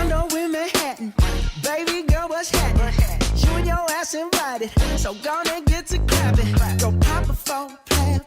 condo in Manhattan. Baby girl, what's happening? You and your ass invited, so gonna get to clapping. Go pop it for a plan,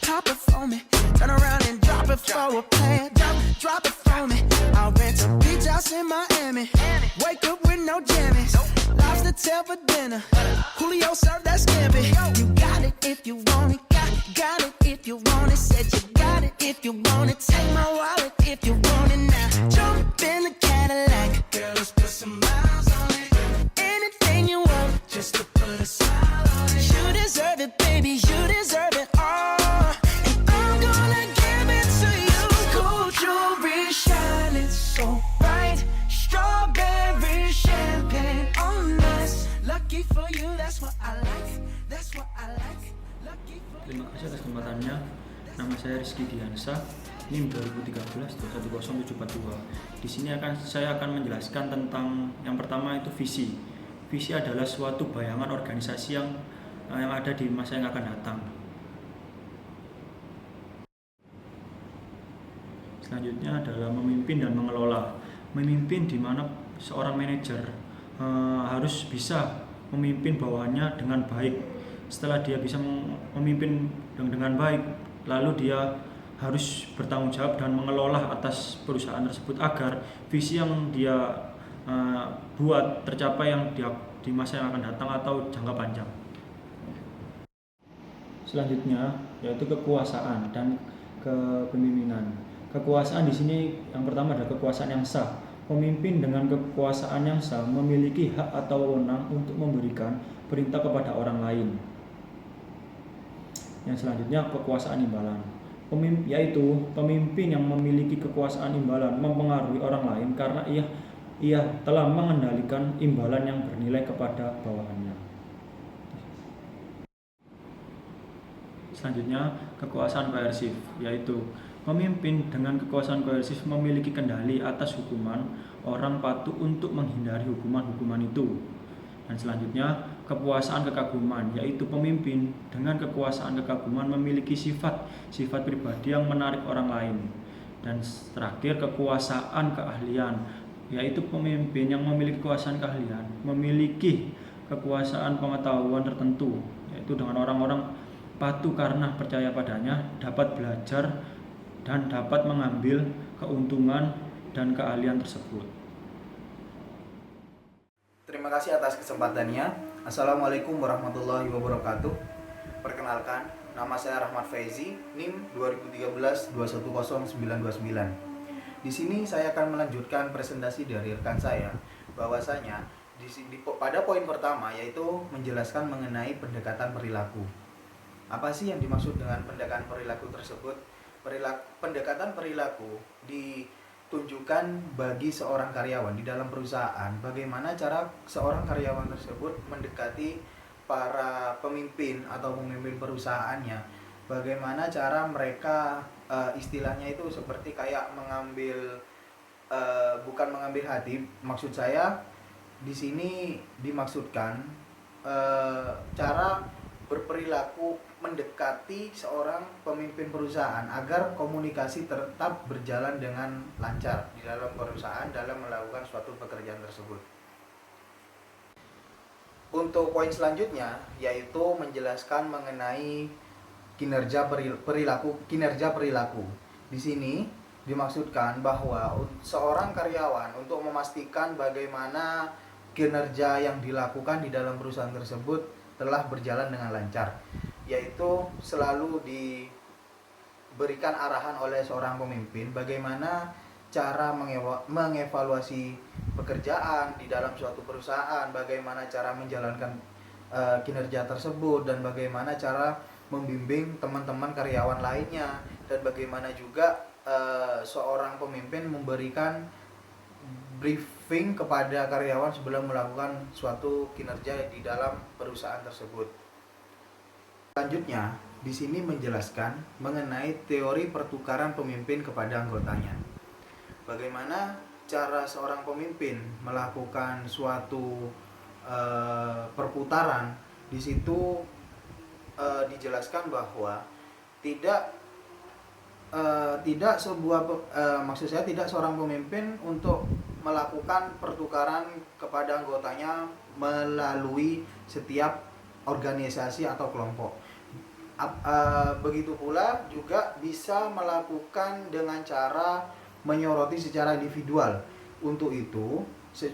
pop it for me. Turn around and drop it for a plan, drop it for me. I'll rent a beach house in Miami. Wake up with no jammies. Lobster tail for dinner. Julio served that scampi. You got it if you want it. Got it if you want it. Said you got it if you want it. Take my wallet if you want it now. Jump in the Cadillac. Girl, let's put some miles on it. Anything you want, just to put a smile on it. You deserve it, baby. You deserve it all. And I'm gonna give it to you. Gold jewelry shining so bright. Strawberry champagne on us. Lucky for you, that's what I like. That's what I like. Lucky for you. Terima kasih atas kesempatannya. Nama saya Rizky Diansa, NIM 2013-21742. Di sini saya akan menjelaskan tentang yang pertama itu visi. Visi adalah suatu bayangan organisasi yang ada di masa yang akan datang. Selanjutnya adalah memimpin dan mengelola. Memimpin di mana seorang manajer harus bisa memimpin bawahannya dengan baik. Setelah dia bisa memimpin dengan baik, lalu dia harus bertanggung jawab dan mengelola atas perusahaan tersebut agar visi yang dia buat tercapai yang di masa yang akan datang atau jangka panjang. Selanjutnya yaitu kekuasaan dan kepemimpinan. Kekuasaan di sini yang pertama adalah kekuasaan yang sah. Pemimpin dengan kekuasaan yang sah memiliki hak atau wewenang untuk memberikan perintah kepada orang lain. Yang selanjutnya kekuasaan imbalan. Yaitu pemimpin yang memiliki kekuasaan imbalan mempengaruhi orang lain karena ia telah mengendalikan imbalan yang bernilai kepada bawahannya. Selanjutnya kekuasaan koersif, yaitu pemimpin dengan kekuasaan koersif memiliki kendali atas hukuman, orang patuh untuk menghindari hukuman-hukuman itu. Dan selanjutnya kekuasaan kekaguman, yaitu pemimpin dengan kekuasaan kekaguman memiliki sifat pribadi yang menarik orang lain. Dan terakhir kekuasaan keahlian, yaitu pemimpin yang memiliki kekuasaan keahlian memiliki kekuasaan pengetahuan tertentu, yaitu dengan orang-orang patuh karena percaya padanya, dapat belajar dan dapat mengambil keuntungan dan keahlian tersebut. Terima kasih atas kesempatannya. Assalamualaikum warahmatullahi wabarakatuh. Perkenalkan, nama saya Rahmat Faizi, NIM 2013-210-929. Di sini saya akan melanjutkan presentasi dari rekan saya, bahwasanya pada poin pertama yaitu menjelaskan mengenai pendekatan perilaku. Apa sih yang dimaksud dengan pendekatan perilaku tersebut? Pendekatan perilaku ditunjukkan bagi seorang karyawan di dalam perusahaan. Bagaimana cara seorang karyawan tersebut mendekati para pemimpin atau pemimpin perusahaannya. Bagaimana cara mereka istilahnya itu seperti kayak bukan mengambil hati. Maksud saya di sini dimaksudkan cara berperilaku mendekati seorang pemimpin perusahaan agar komunikasi tetap berjalan dengan lancar di dalam perusahaan dalam melakukan suatu pekerjaan tersebut. Untuk poin selanjutnya yaitu menjelaskan mengenai kinerja perilaku. Di sini dimaksudkan bahwa seorang karyawan untuk memastikan bagaimana kinerja yang dilakukan di dalam perusahaan tersebut telah berjalan dengan lancar, yaitu selalu diberikan arahan oleh seorang pemimpin bagaimana cara mengevaluasi pekerjaan di dalam suatu perusahaan, bagaimana cara menjalankan kinerja tersebut, dan bagaimana cara membimbing teman-teman karyawan lainnya, dan bagaimana juga seorang pemimpin memberikan briefing kepada karyawan sebelum melakukan suatu kinerja di dalam perusahaan tersebut. Selanjutnya, di sini menjelaskan mengenai teori pertukaran pemimpin kepada anggotanya. Bagaimana cara seorang pemimpin melakukan suatu perputaran. Di situ dijelaskan bahwa tidak seorang pemimpin untuk melakukan pertukaran kepada anggotanya melalui setiap organisasi atau kelompok. Begitu pula juga bisa melakukan dengan cara menyoroti secara individual. Untuk itu,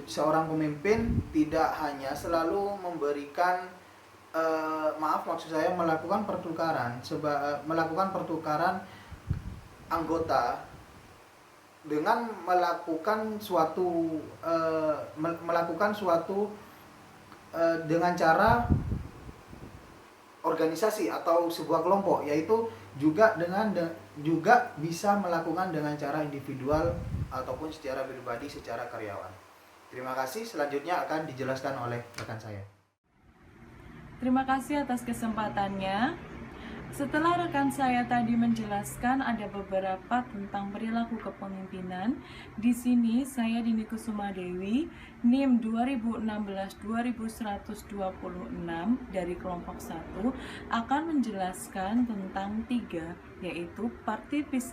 seorang pemimpin tidak hanya selalu memberikan maksud saya melakukan pertukaran anggota dengan melakukan suatu dengan cara organisasi atau sebuah kelompok, yaitu juga bisa melakukan dengan cara individual ataupun secara pribadi, secara karyawan. Terima kasih. Selanjutnya akan dijelaskan oleh rekan saya. Terima kasih atas kesempatannya. Setelah rekan saya tadi menjelaskan ada beberapa tentang perilaku kepemimpinan, di sini saya Dini Kusuma Dewi, NIM 2016-2126 dari kelompok 1 akan menjelaskan tentang 3, yaitu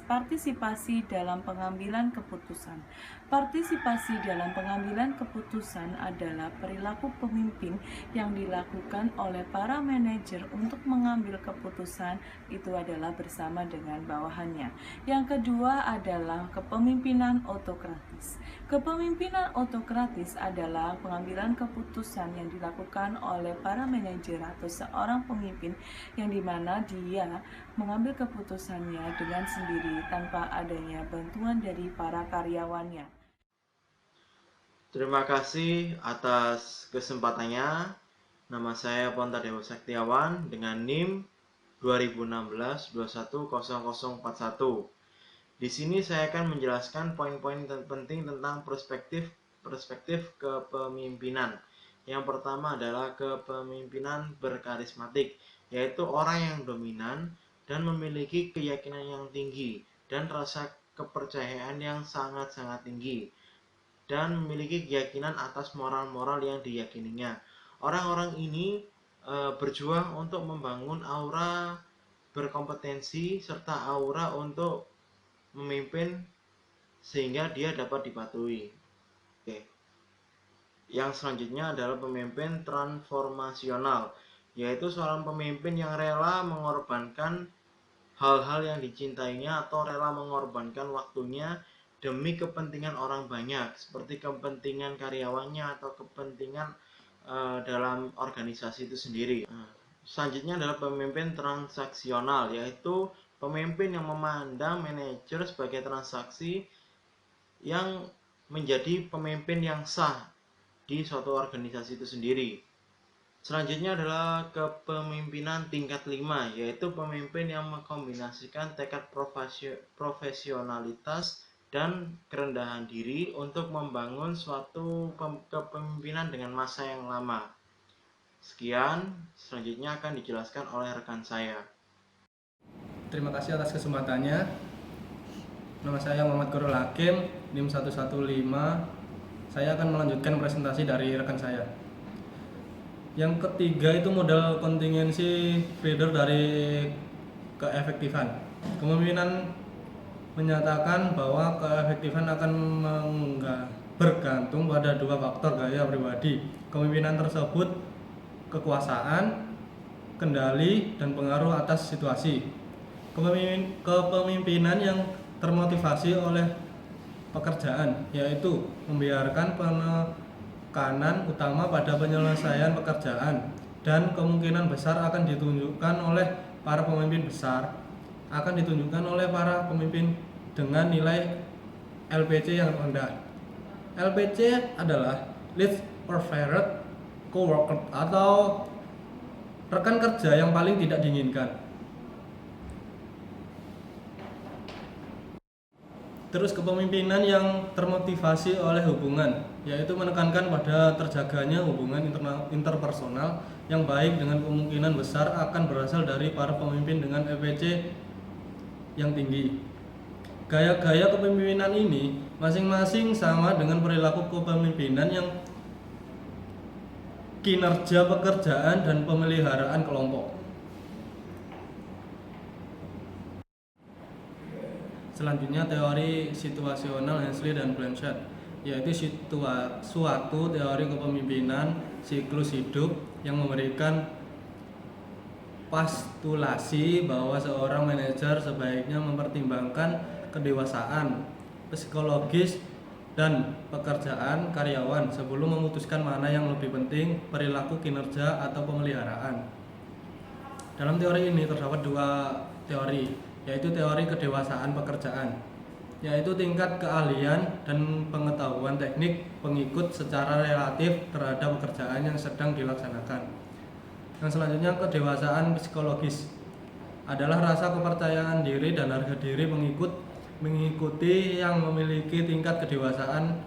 partisipasi dalam pengambilan keputusan. Partisipasi dalam pengambilan keputusan adalah perilaku pemimpin yang dilakukan oleh para manajer untuk mengambil keputusan itu adalah bersama dengan bawahannya. Yang kedua adalah kepemimpinan otokratis. Kepemimpinan otokratis adalah pengambilan keputusan yang dilakukan oleh para manajer atau seorang pemimpin yang dimana dia mengambil keputusannya dengan sendiri tanpa adanya bantuan dari para karyawannya. Terima kasih atas kesempatannya. Nama saya Ponta Dewa Saktiawan dengan NIM 2016-210041. Di sini saya akan menjelaskan poin-poin penting tentang perspektif kepemimpinan. Yang pertama adalah kepemimpinan berkarismatik, yaitu orang yang dominan dan memiliki keyakinan yang tinggi dan rasa kepercayaan yang sangat-sangat tinggi, dan memiliki keyakinan atas moral-moral yang diyakininya. Orang-orang ini berjuang untuk membangun aura berkompetensi serta aura untuk memimpin sehingga dia dapat dipatuhi. Oke. Yang selanjutnya adalah pemimpin transformasional, yaitu seorang pemimpin yang rela mengorbankan hal-hal yang dicintainya atau rela mengorbankan waktunya demi kepentingan orang banyak, seperti kepentingan karyawannya atau kepentingan dalam organisasi itu sendiri. Selanjutnya adalah pemimpin transaksional, yaitu pemimpin yang memandang manajer sebagai transaksi yang menjadi pemimpin yang sah di suatu organisasi itu sendiri. Selanjutnya adalah kepemimpinan tingkat 5, yaitu pemimpin yang mengkombinasikan tekad profesionalitas dan kerendahan diri untuk membangun suatu kepemimpinan dengan masa yang lama. Sekian, selanjutnya akan dijelaskan oleh rekan saya. Terima kasih atas kesempatannya. Nama saya Muhammad Korul Hakim, NIM 115. Saya akan melanjutkan presentasi dari rekan saya. Yang ketiga itu modal kontingensi breeder dari keefektifan. Kepemimpinan menyatakan bahwa keefektifan akan bergantung pada 2 faktor gaya pribadi. Kepemimpinan tersebut kekuasaan, kendali, dan pengaruh atas situasi. Kepemimpinan yang termotivasi oleh pekerjaan, yaitu membiarkan penekanan utama pada penyelesaian pekerjaan, dan kemungkinan besar akan ditunjukkan oleh para pemimpin besar, akan ditunjukkan oleh para pemimpin dengan nilai LPC yang rendah. LPC adalah least preferred coworker atau rekan kerja yang paling tidak diinginkan. Terus kepemimpinan yang termotivasi oleh hubungan, yaitu menekankan pada terjaganya hubungan interpersonal yang baik dengan kemungkinan besar akan berasal dari para pemimpin dengan LPC yang tinggi. Gaya-gaya kepemimpinan ini masing-masing sama dengan perilaku kepemimpinan yang kinerja pekerjaan dan pemeliharaan kelompok. Selanjutnya teori situasional Hensley dan Blanchard, yaitu suatu teori kepemimpinan siklus hidup yang memberikan postulasi bahwa seorang manajer sebaiknya mempertimbangkan kedewasaan psikologis dan pekerjaan karyawan sebelum memutuskan mana yang lebih penting, perilaku, kinerja, atau pemeliharaan. Dalam teori ini terdapat dua teori, yaitu teori kedewasaan pekerjaan, yaitu tingkat keahlian dan pengetahuan teknik pengikut secara relatif terhadap pekerjaan yang sedang dilaksanakan. Yang selanjutnya, kedewasaan psikologis adalah rasa kepercayaan diri dan harga diri mengikuti yang memiliki tingkat kedewasaan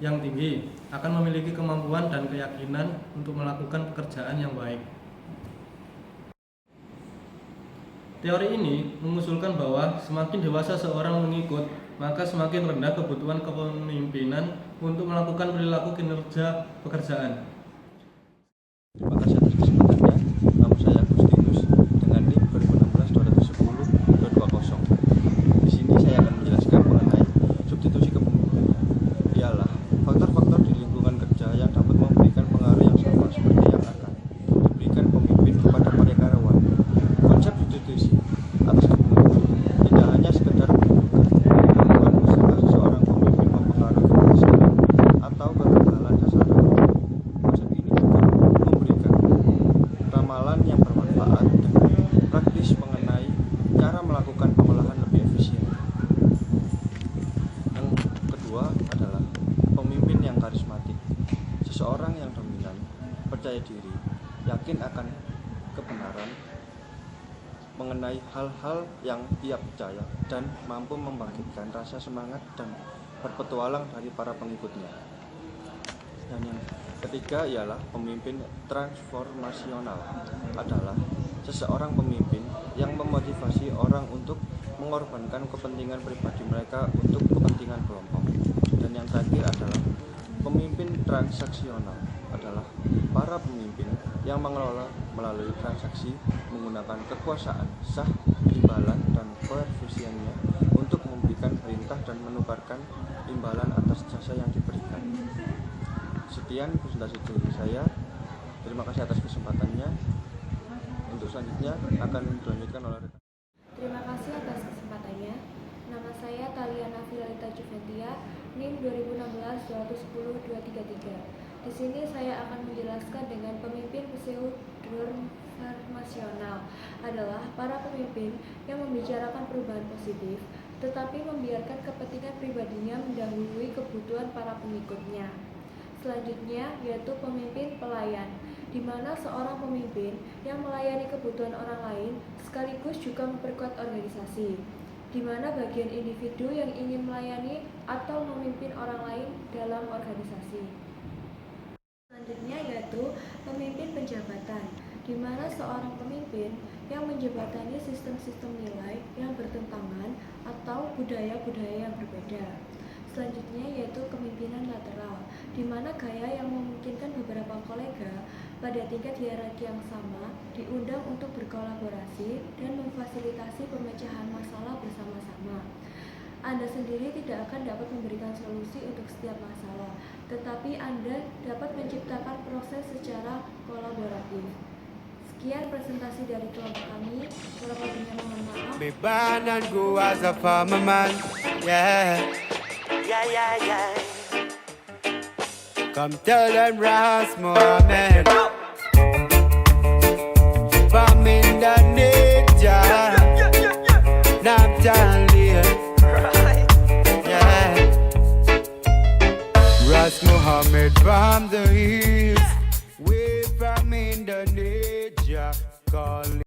yang tinggi akan memiliki kemampuan dan keyakinan untuk melakukan pekerjaan yang baik. Teori ini mengusulkan bahwa semakin dewasa seorang mengikut, maka semakin rendah kebutuhan kepemimpinan untuk melakukan perilaku kinerja pekerjaan. Terima kasih atas kesempatannya. Nama saya Agustinus dengan NIM 2016-220. Di sini saya akan menjelaskan mengenai substitusi kepemimpinan. Ialah faktor-faktor di lingkungan kerja yang dapat memberikan pengaruh yang sama seperti yang akan diberikan pemimpin kepada para karyawan. Konsep substitusi atas kepemimpinan tidak hanya sekedar menentukan usaha seorang pemimpin mempengaruhi keberhasilan atau kegagalan seseorang. Konsep ini juga memberikan ramalan yang bermanfaat dan praktis mengenai cara melakukan pengolahan lebih efisien. Yang kedua adalah pemimpin yang karismatik. Seseorang yang dominan, percaya diri, yakin akan kebenaran mengenai hal-hal yang ia percaya dan mampu membangkitkan rasa semangat dan berpetualang dari para pengikutnya. Dan yang ketiga ialah pemimpin transformasional, adalah seseorang pemimpin yang memotivasi orang untuk mengorbankan kepentingan pribadi mereka untuk kepentingan kelompok. Dan yang terakhir adalah pemimpin transaksional, adalah para pemimpin yang mengelola melalui transaksi menggunakan kekuasaan, sah, imbalan, dan koefisiennya untuk memberikan perintah dan menukarkan imbalan atas jasa yang diberikan. Sekian presentasi dari saya. Terima kasih atas kesempatannya. Untuk selanjutnya akan dilanjutkan oleh rekan. Terima kasih atas kesempatannya. Nama saya Taliana Filalita Juventia, NIM 2016-210-233. Di sini saya akan menjelaskan dengan pemimpin pseudo-transformasional adalah para pemimpin yang membicarakan perubahan positif, tetapi membiarkan kepentingan pribadinya mendahului kebutuhan para pengikutnya. Selanjutnya yaitu pemimpin pelayan, di mana seorang pemimpin yang melayani kebutuhan orang lain sekaligus juga memperkuat organisasi, di mana bagian individu yang ingin melayani atau memimpin orang lain dalam organisasi. Selanjutnya yaitu pemimpin penjabatan, di mana seorang pemimpin yang menjebatani sistem-sistem nilai yang bertentangan atau budaya-budaya yang berbeda. Selanjutnya yaitu kepemimpinan lateral, di mana gaya yang memungkinkan beberapa kolega pada tingkat hierarki yang sama diundang untuk berkolaborasi dan memfasilitasi pemecahan masalah bersama-sama. Anda sendiri tidak akan dapat memberikan solusi untuk setiap masalah, tetapi Anda dapat menciptakan proses secara kolaboratif. Sekian presentasi dari kelompok kami. Kurang lebihnya mohon maaf. Beban dan gua as a farmer man, yeah. Come tell them Ras Mohammed, from Indonesia, Naphtali, yeah. Ras Mohammed from the hills, way from Indonesia, calling.